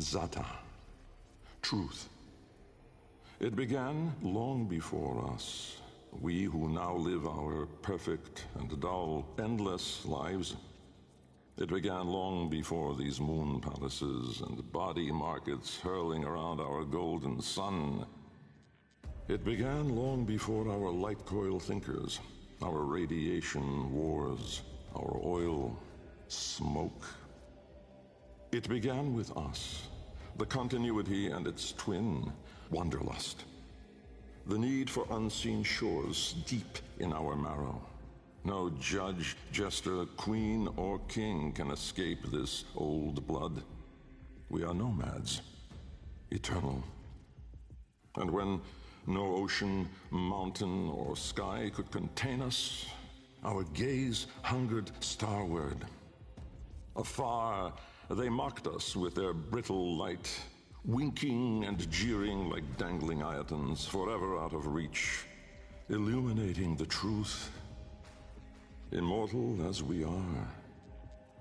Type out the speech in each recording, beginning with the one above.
Zata. Truth. It began long before us. We who now live our perfect and dull, endless lives. It began long before these moon palaces and body markets hurling around our golden sun. It began long before our light coil thinkers, our radiation wars, our oil smoke. It began with us, the continuity and its twin, wanderlust. The need for unseen shores deep in our marrow. No judge, jester, queen, or king can escape this old blood. We are nomads, eternal. And when no ocean, mountain, or sky could contain us, our gaze hungered starward. Afar, they mocked us with their brittle light, winking and jeering like dangling iotons, forever out of reach, illuminating the truth. Immortal as we are,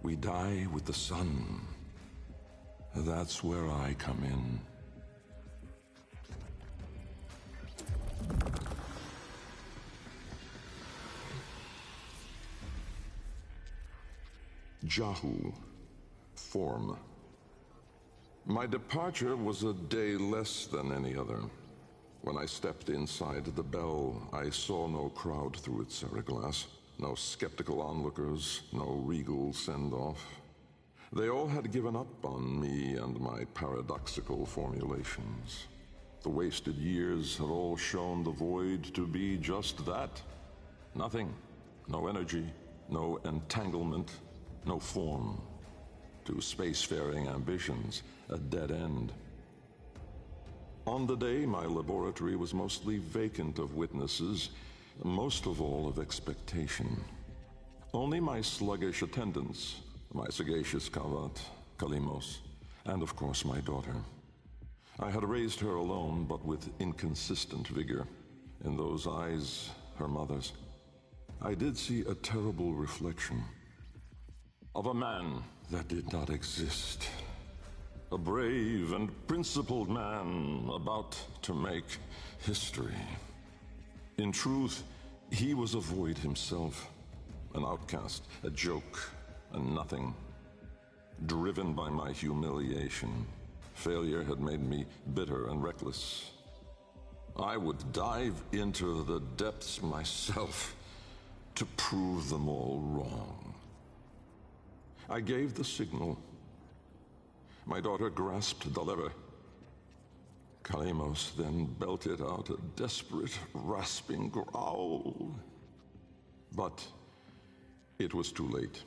we die with the sun. That's where I come in. Jahu, form. My departure was a day less than any other. When I stepped inside the bell, I saw no crowd through its seriglass, no skeptical onlookers, no regal send-off. They all had given up on me and my paradoxical formulations. The wasted years had all shown the void to be just that. Nothing. No energy, no entanglement, no form. To spacefaring ambitions, a dead end. On the day, my laboratory was mostly vacant of witnesses, most of all of expectation. Only my sluggish attendants, my sagacious Kavat, Kalimos, and of course my daughter. I had raised her alone, but with inconsistent vigor. In those eyes, her mother's, I did see a terrible reflection of a man that did not exist. A brave and principled man about to make history. In truth, he was a void himself, an outcast, a joke, a nothing. Driven by my humiliation, failure had made me bitter and reckless. I would dive into the depths myself to prove them all wrong. I gave the signal. My daughter grasped the lever. Kalemos then belted out a desperate, rasping growl. But it was too late.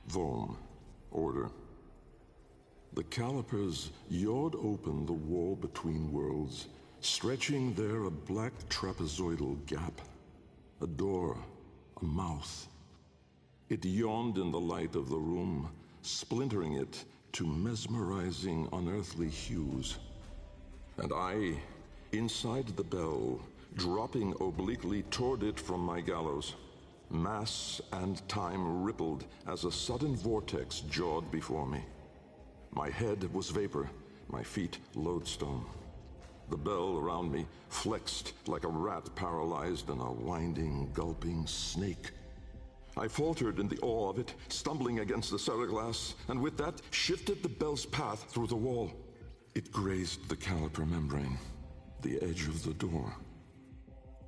Vom, order. The calipers yawed open the wall between worlds, stretching there a black trapezoidal gap. A door, a mouth. It yawned in the light of the room, splintering it to mesmerizing, unearthly hues. And I, inside the bell, dropping obliquely toward it from my gallows. Mass and time rippled as a sudden vortex jawed before me. My head was vapor, my feet lodestone. The bell around me flexed like a rat paralyzed in a winding, gulping snake. I faltered in the awe of it, stumbling against the seriglass, and with that shifted the bell's path through the wall. It grazed the caliper membrane, the edge of the door.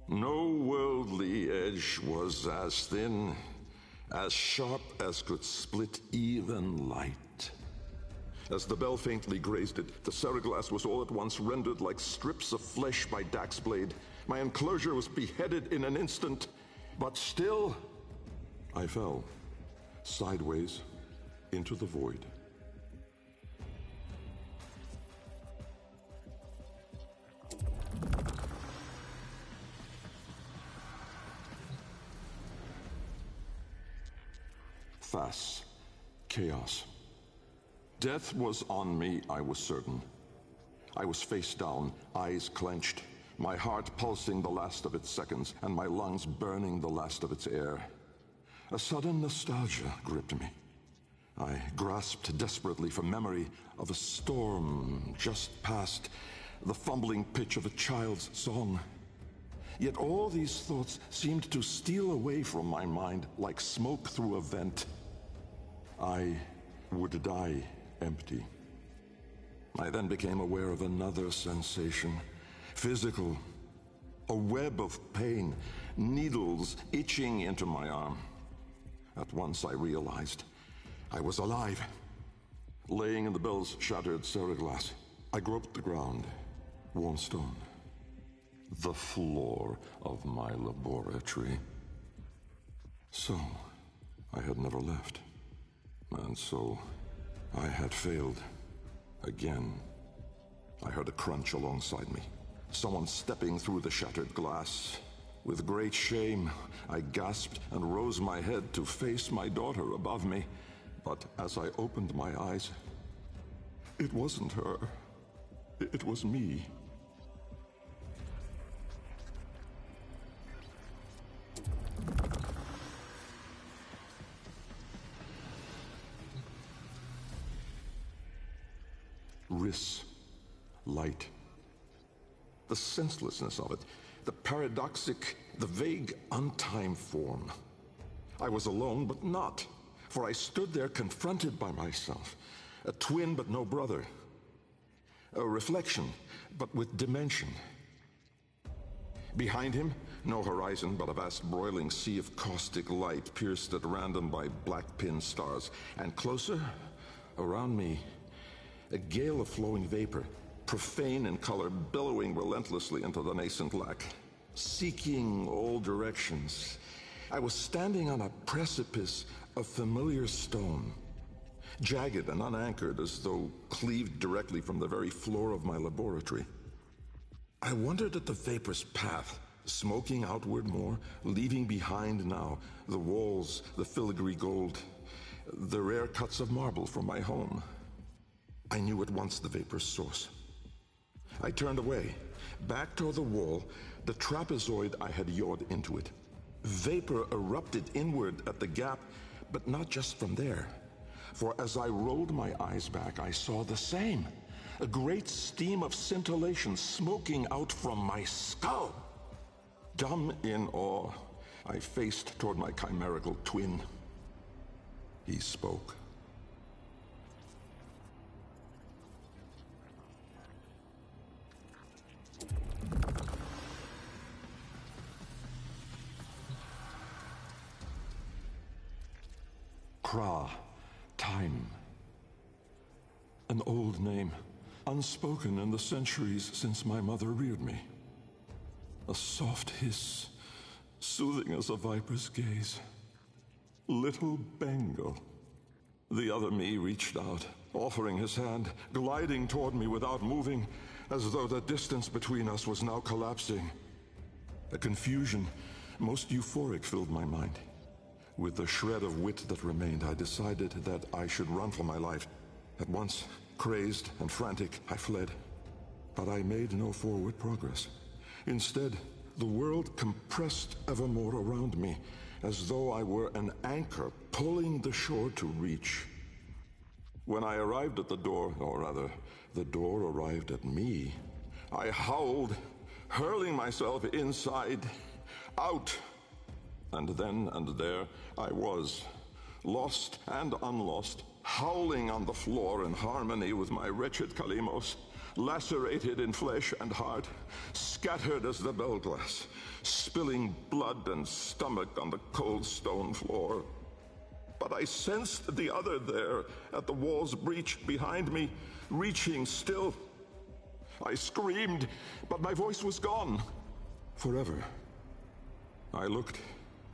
No worldly edge was as thin, as sharp as could split even light. As the bell faintly grazed it, the seriglass was all at once rendered like strips of flesh by Dax's blade. My enclosure was beheaded in an instant, but still, I fell, sideways, into the void. Fas, chaos. Death was on me, I was certain. I was face down, eyes clenched, my heart pulsing the last of its seconds, and my lungs burning the last of its air. A sudden nostalgia gripped me. I grasped desperately for memory of a storm just past, the fumbling pitch of a child's song. Yet all these thoughts seemed to steal away from my mind like smoke through a vent. I would die empty. I then became aware of another sensation, physical, a web of pain, needles itching into my arm. At once I realized I was alive. Laying in the bell's shattered ceraglass, I groped the ground, warm stone, the floor of my laboratory. So, I had never left. And so, I had failed. Again. I heard a crunch alongside me. Someone stepping through the shattered glass. With great shame, I gasped and rose my head to face my daughter above me. But as I opened my eyes, it wasn't her. It was me. Light. The senselessness of it, the paradoxic, the vague, untimed form. I was alone, but not, for I stood there confronted by myself, a twin but no brother, a reflection but with dimension. Behind him, no horizon but a vast broiling sea of caustic light pierced at random by black pin stars, and closer, around me, a gale of flowing vapor, profane in color, billowing relentlessly into the nascent lack, seeking all directions. I was standing on a precipice of familiar stone, jagged and unanchored as though cleaved directly from the very floor of my laboratory. I wondered at the vapor's path, smoking outward more, leaving behind now the walls, the filigree gold, the rare cuts of marble from my home. I knew at once the vapor's source. I turned away, back toward the wall, the trapezoid I had yawed into it. Vapor erupted inward at the gap, but not just from there. For as I rolled my eyes back, I saw the same. A great steam of scintillation smoking out from my skull. Dumb in awe, I faced toward my chimerical twin. He spoke. Kra, time. An old name, unspoken in the centuries since my mother reared me. A soft hiss, soothing as a viper's gaze. Little Bengal. The other me reached out, offering his hand, gliding toward me without moving, as though the distance between us was now collapsing. A confusion, most euphoric, filled my mind. With the shred of wit that remained, I decided that I should run for my life. At once, crazed and frantic, I fled. But I made no forward progress. Instead, the world compressed ever more around me, as though I were an anchor pulling the shore to reach. When I arrived at the door, or rather, the door arrived at me, I howled, hurling myself inside, out. And then and there I was, lost and unlost, howling on the floor in harmony with my wretched Deimos, lacerated in flesh and heart, scattered as the bell glass, spilling blood and stomach on the cold stone floor. But I sensed the other there, at the wall's breach behind me, reaching still. I screamed, but my voice was gone. Forever. I looked,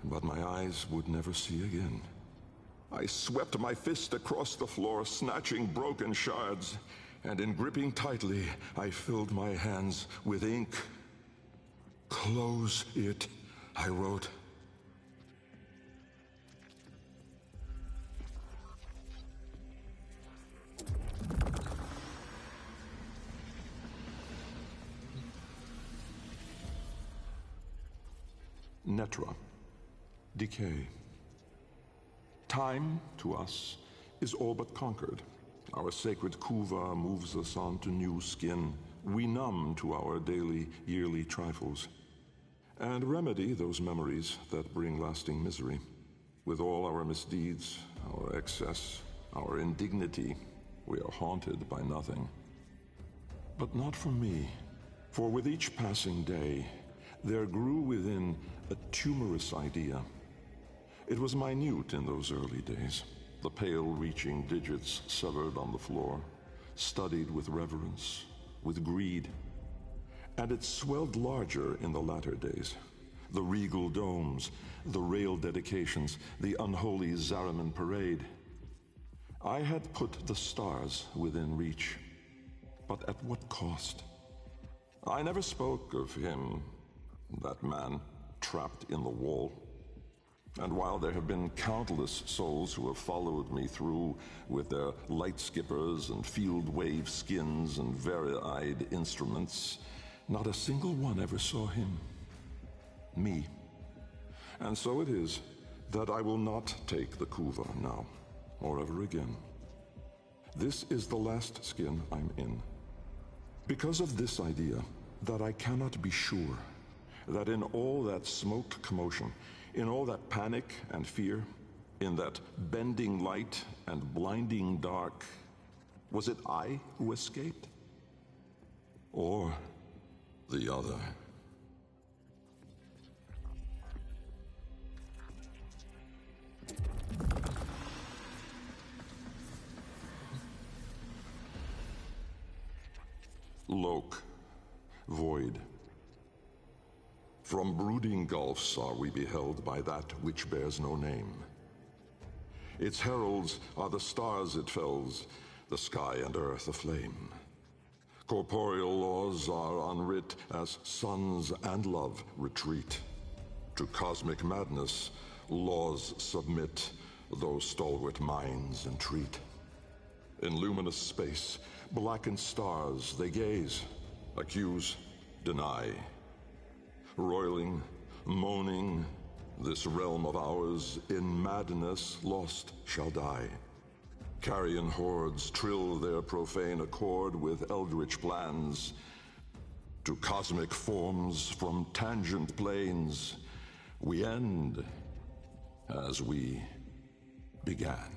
but my eyes would never see again. I swept my fist across the floor, snatching broken shards, and in gripping tightly, I filled my hands with ink. Close it, I wrote. Netra. Decay. Time, to us, is all but conquered. Our sacred kuva moves us on to new skin. We numb to our daily, yearly trifles, and remedy those memories that bring lasting misery. With all our misdeeds, our excess, our indignity, we are haunted by nothing. But not for me, for with each passing day, there grew within a tumorous idea. It was minute in those early days, the pale-reaching digits severed on the floor, studied with reverence, with greed. And it swelled larger in the latter days. The regal domes, the rail dedications, the unholy Zariman parade. I had put the stars within reach, but at what cost? I never spoke of him, that man, trapped in the wall. And while there have been countless souls who have followed me through with their light skippers and field wave skins and very-eyed instruments, not a single one ever saw him. Me. And so it is that I will not take the kuva now, or ever again. This is the last skin I'm in. Because of this idea, that I cannot be sure that in all that smoke commotion, in all that panic and fear, in that bending light and blinding dark, was it I who escaped? Or the other? Loke, void. From brooding gulfs are we beheld by that which bears no name. Its heralds are the stars it fells, the sky and earth aflame. Corporeal laws are unwrit as suns and love retreat. To cosmic madness, laws submit, though stalwart minds entreat. In luminous space, blackened stars they gaze, accuse, deny. Roiling, moaning, this realm of ours in madness lost shall die. Carrion hordes trill their profane accord with eldritch plans. To cosmic forms from tangent planes, we end as we began.